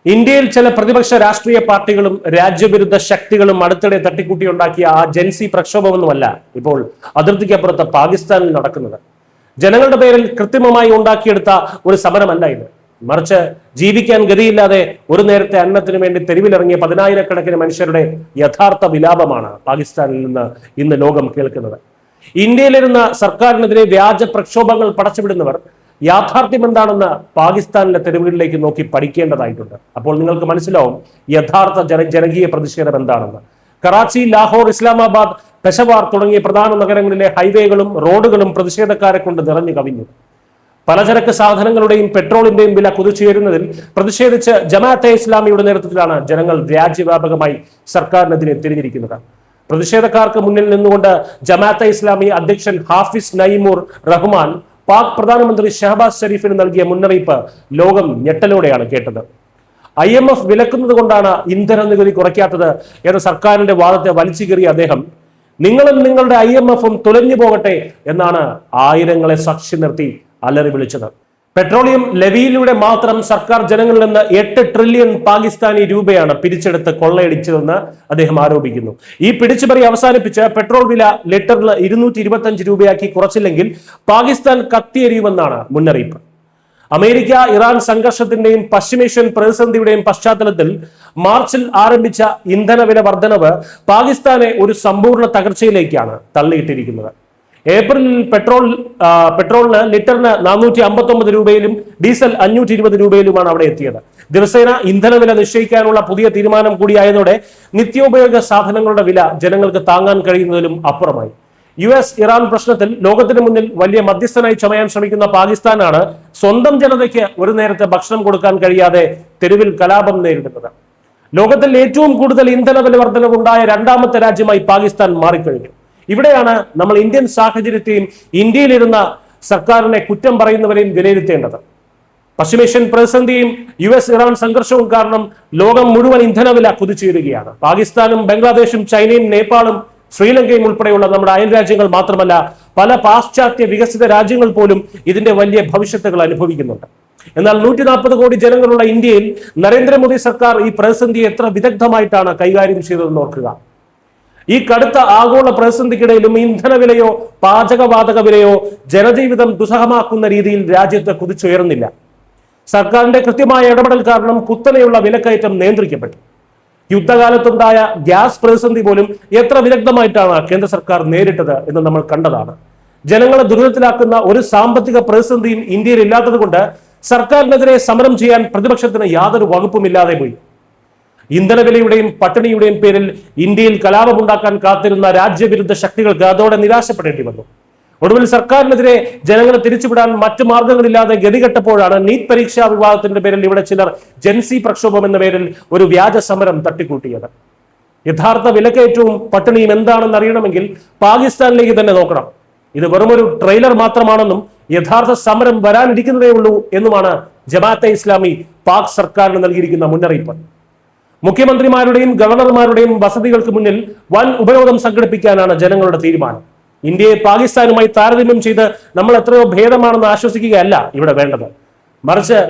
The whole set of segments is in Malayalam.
ഇന്ത്യയിൽ ചില പ്രതിപക്ഷ രാഷ്ട്രീയ പാർട്ടികളും രാജ്യവിരുദ്ധ ശക്തികളും അടുത്തിടെ തട്ടിക്കൂട്ടിയുണ്ടാക്കിയ ആ ജൻസി പ്രക്ഷോഭമൊന്നുമല്ല ഇപ്പോൾ അതിർത്തിക്കപ്പുറത്ത് പാകിസ്ഥാനിൽ നടക്കുന്നത്. ജനങ്ങളുടെ പേരിൽ കൃത്രിമമായി ഉണ്ടാക്കിയെടുത്ത ഒരു സമരമല്ല ഇത്. മറിച്ച് ജീവിക്കാൻ ഗതിയില്ലാതെ ഒരു നേരത്തെ അന്നത്തിനു വേണ്ടി തെരുവിലിറങ്ങിയ പതിനായിരക്കണക്കിന് മനുഷ്യരുടെ യഥാർത്ഥ വിലാപമാണ് പാകിസ്ഥാനിൽ നിന്ന് ഇന്ന് ലോകം കേൾക്കുന്നത്. ഇന്ത്യയിലിരുന്ന സർക്കാരിനെതിരെ വ്യാജ പ്രക്ഷോഭങ്ങൾ പടച്ചുവിടുന്നവർ യാഥാർത്ഥ്യം എന്താണെന്ന് പാകിസ്ഥാനിലെ തെരുവുകളിലേക്ക് നോക്കി പഠിക്കേണ്ടതായിട്ടുണ്ട്. അപ്പോൾ നിങ്ങൾക്ക് മനസ്സിലാവും യഥാർത്ഥ ജനകീയ പ്രതിഷേധം എന്താണെന്ന്. കറാച്ചി, ലാഹോർ, ഇസ്ലാമാബാദ്, പെഷവാർ തുടങ്ങിയ പ്രധാന നഗരങ്ങളിലെ ഹൈവേകളും റോഡുകളും പ്രതിഷേധക്കാരെ കൊണ്ട് നിറഞ്ഞു കവിഞ്ഞു. പലചരക്ക് സാധനങ്ങളുടെയും പെട്രോളിന്റെയും വില കുതിച്ചുയരുന്നതിൽ പ്രതിഷേധിച്ച് ജമാഅത്തെ ഇസ്ലാമിയുടെ നേതൃത്വത്തിലാണ് ജനങ്ങൾ രാജ്യവ്യാപകമായി സർക്കാരിനെതിരെ തിരിഞ്ഞിരിക്കുന്നത്. പ്രതിഷേധക്കാർക്ക് മുന്നിൽ നിന്നുകൊണ്ട് ജമാഅത്തെ ഇസ്ലാമി അധ്യക്ഷൻ ഹാഫിസ് നയിമുർ റഹ്മാൻ പാക് പ്രധാനമന്ത്രി ഷഹബാസ് ഷെരീഫിന് നൽകിയ മുന്നറിയിപ്പ് ലോകം ഞെട്ടലോടെയാണ് കേട്ടത്. IMF വിലക്കുന്നത് കൊണ്ടാണ് ഇന്ധന നികുതി കുറയ്ക്കാത്തത് എന്ന സർക്കാരിന്റെ വാദത്തെ വലിച്ചു കീറിയ അദ്ദേഹം നിങ്ങളും നിങ്ങളുടെ IMF-ഉം തുലഞ്ഞു പോകട്ടെ എന്നാണ് ആയിരങ്ങളെ സാക്ഷി നിർത്തി അലറി വിളിച്ചത്. പെട്രോളിയം ലെവിയിലൂടെ മാത്രം സർക്കാർ ജനങ്ങളിൽ നിന്ന് 8 ട്രില്യൺ പാകിസ്ഥാനി രൂപയാണ് പിരിച്ചെടുത്ത് കൊള്ളയടിച്ചതെന്ന് അദ്ദേഹം ആരോപിക്കുന്നു. ഈ പിടിച്ചുപറി അവസാനിപ്പിച്ച് പെട്രോൾ വില ലിറ്ററിന് 225 രൂപയാക്കി കുറച്ചില്ലെങ്കിൽ പാകിസ്ഥാൻ കത്തിയെരിയുമെന്നാണ് മുന്നറിയിപ്പ്. അമേരിക്ക ഇറാൻ സംഘർഷത്തിന്റെയും പശ്ചിമേഷ്യൻ പ്രതിസന്ധിയുടെയും പശ്ചാത്തലത്തിൽ മാർച്ചിൽ ആരംഭിച്ച ഇന്ധനവില വർധനവ് പാകിസ്ഥാനെ ഒരു സമ്പൂർണ്ണ തകർച്ചയിലേക്കാണ് തള്ളിയിട്ടിരിക്കുന്നത്. ഏപ്രിലിൽ പെട്രോളിന് ലിറ്ററിന് 459 രൂപയിലും ഡീസൽ 520 രൂപയിലുമാണ് അവിടെ എത്തിയത്. ദിവസേന ഇന്ധനവില നിശ്ചയിക്കാനുള്ള പുതിയ തീരുമാനം കൂടിയായതോടെ നിത്യോപയോഗ സാധനങ്ങളുടെ വില ജനങ്ങൾക്ക് താങ്ങാൻ കഴിയുന്നതിലും അപ്പുറമായി. US ഇറാൻ പ്രശ്നത്തിൽ ലോകത്തിന് മുന്നിൽ വലിയ മധ്യസ്ഥനായി ചമയാൻ ശ്രമിക്കുന്ന പാകിസ്ഥാനാണ് സ്വന്തം ജനതയ്ക്ക് ഒരു നേരത്തെ ഭക്ഷണം കൊടുക്കാൻ കഴിയാതെ തെരുവിൽ കലാപം നേരിടുന്നത്. ലോകത്തിൽ ഏറ്റവും കൂടുതൽ ഇന്ധനവില വർധനവുണ്ടായ രണ്ടാമത്തെ രാജ്യമായി പാകിസ്ഥാൻ മാറിക്കഴിഞ്ഞു. ഇവിടെയാണ് നമ്മൾ ഇന്ത്യൻ സാഹചര്യത്തെയും ഇന്ത്യയിലിരുന്ന സർക്കാരിനെ കുറ്റം പറയുന്നവരെയും വിലയിരുത്തേണ്ടത്. പശ്ചിമേഷ്യൻ പ്രതിസന്ധിയും US ഇറാൻ സംഘർഷവും കാരണം ലോകം മുഴുവൻ ഇന്ധനവില കുതിച്ചുയരുകയാണ്. പാകിസ്ഥാനും ബംഗ്ലാദേശും ചൈനയും നേപ്പാളും ശ്രീലങ്കയും ഉൾപ്പെടെയുള്ള നമ്മുടെ അയൽ രാജ്യങ്ങൾ മാത്രമല്ല പല പാശ്ചാത്യ വികസിത രാജ്യങ്ങൾ പോലും ഇതിന്റെ വലിയ ഭവിഷ്യത്തുകൾ അനുഭവിക്കുന്നുണ്ട്. എന്നാൽ 140 കോടി ജനങ്ങളുള്ള ഇന്ത്യയിൽ നരേന്ദ്രമോദി സർക്കാർ ഈ പ്രതിസന്ധിയെ എത്ര വിദഗ്ധമായിട്ടാണ് കൈകാര്യം ചെയ്തതെന്ന് ഓർക്കുക. ഈ കടുത്ത ആഗോള പ്രതിസന്ധിക്കിടയിലും ഇന്ധനവിലയോ പാചകവാതക വിലയോ ജനജീവിതം ദുസ്സഹമാക്കുന്ന രീതിയിൽ രാജ്യത്ത് കുതിച്ചുയർന്നില്ല. സർക്കാരിന്റെ കൃത്യമായ ഇടപെടൽ കാരണം കുത്തനെയുള്ള വിലക്കയറ്റം നിയന്ത്രിക്കപ്പെട്ടു. യുദ്ധകാലത്തുണ്ടായ ഗ്യാസ് പ്രതിസന്ധി പോലും എത്ര വിദഗ്ധമായിട്ടാണ് കേന്ദ്ര സർക്കാർ നേരിട്ടത് എന്ന് നമ്മൾ കണ്ടതാണ്. ജനങ്ങളെ ദുരിതത്തിലാക്കുന്ന ഒരു സാമ്പത്തിക പ്രതിസന്ധിയും ഇന്ത്യയിൽ ഇല്ലാത്തത് കൊണ്ട് സർക്കാരിനെതിരെ സമരം ചെയ്യാൻ പ്രതിപക്ഷത്തിന് യാതൊരു വകുപ്പുമില്ലാതെ പോയി. ഇന്ധനവിലയുടെയും പട്ടിണിയുടെയും പേരിൽ ഇന്ത്യയിൽ കലാപമുണ്ടാക്കാൻ കാത്തിരുന്ന രാജ്യവിരുദ്ധ ശക്തികൾക്ക് അതോടെ നിരാശപ്പെടേണ്ടി വന്നു. ഒടുവിൽ സർക്കാരിനെതിരെ ജനങ്ങളെ തിരിച്ചുവിടാൻ മറ്റു മാർഗങ്ങളില്ലാതെ ഗതികെട്ടപ്പോഴാണ് നീറ്റ് പരീക്ഷാ വിവാദത്തിന്റെ പേരിൽ ഇവിടെ ചിലർ ജൻസി പ്രക്ഷോഭം എന്ന പേരിൽ ഒരു വ്യാജ സമരം തട്ടിക്കൂട്ടിയത്. യഥാർത്ഥ വിലക്കയറ്റവും പട്ടിണിയും എന്താണെന്ന് അറിയണമെങ്കിൽ പാകിസ്ഥാനിലേക്ക് തന്നെ നോക്കണം. ഇത് വെറുമൊരു ട്രെയിലർ മാത്രമാണെന്നും യഥാർത്ഥ സമരം വരാനിരിക്കുന്നതേ ഉള്ളൂ എന്നുമാണ് ജമാഅത്തെ ഇസ്ലാമി പാക് സർക്കാരിന് നൽകിയിരിക്കുന്ന മുന്നറിയിപ്പ്. മുഖ്യമന്ത്രിമാരുടെയും ഗവർണർമാരുടെയും വസതികൾക്ക് മുന്നിൽ വൻ ഉപരോധം സംഘടിപ്പിക്കാനാണ് ജനങ്ങളുടെ തീരുമാനം. ഇന്ത്യയെ പാകിസ്ഥാനുമായി താരതമ്യം ചെയ്ത് നമ്മൾ എത്രയോ ഭേദമാണെന്ന് ആശ്വസിക്കുകയല്ല ഇവിടെ വേണ്ടത്. മറിച്ച്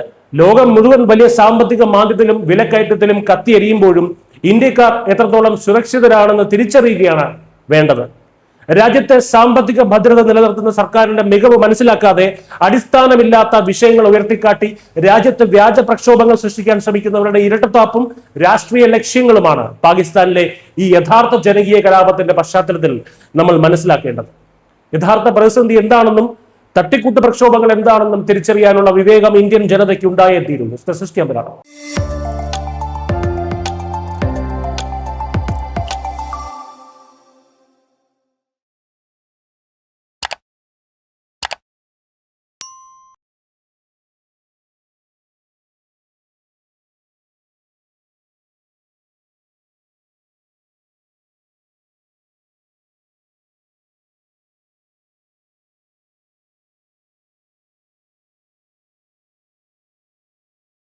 ലോകം മുഴുവൻ വലിയ സാമ്പത്തിക മാന്ദ്യത്തിലും വിലക്കയറ്റത്തിലും കത്തിയെരിയുമ്പോഴും ഇന്ത്യക്കാർ എത്രത്തോളം സുരക്ഷിതരാണെന്ന് തിരിച്ചറിയുകയാണ് വേണ്ടത്. രാജ്യത്തെ സാമ്പത്തിക ഭദ്രത നിലനിർത്തുന്ന സർക്കാരിന്റെ മികവ് മനസ്സിലാക്കാതെ അടിസ്ഥാനമില്ലാത്ത വിഷയങ്ങൾ ഉയർത്തിക്കാട്ടി രാജ്യത്ത് വ്യാജ പ്രക്ഷോഭങ്ങൾ സൃഷ്ടിക്കാൻ ശ്രമിക്കുന്നവരുടെ ഇരട്ടത്താപ്പും രാഷ്ട്രീയ ലക്ഷ്യങ്ങളുമാണ് പാകിസ്ഥാനിലെ ഈ യഥാർത്ഥ ജനകീയ കലാപത്തിന്റെ പശ്ചാത്തലത്തിൽ നമ്മൾ മനസ്സിലാക്കേണ്ടത്. യഥാർത്ഥ പ്രതിസന്ധി എന്താണെന്നും തട്ടിക്കൂട്ട് പ്രക്ഷോഭങ്ങൾ എന്താണെന്നും തിരിച്ചറിയാനുള്ള വിവേകം ഇന്ത്യൻ ജനതയ്ക്ക് ഉണ്ടായേ തീരുന്നു.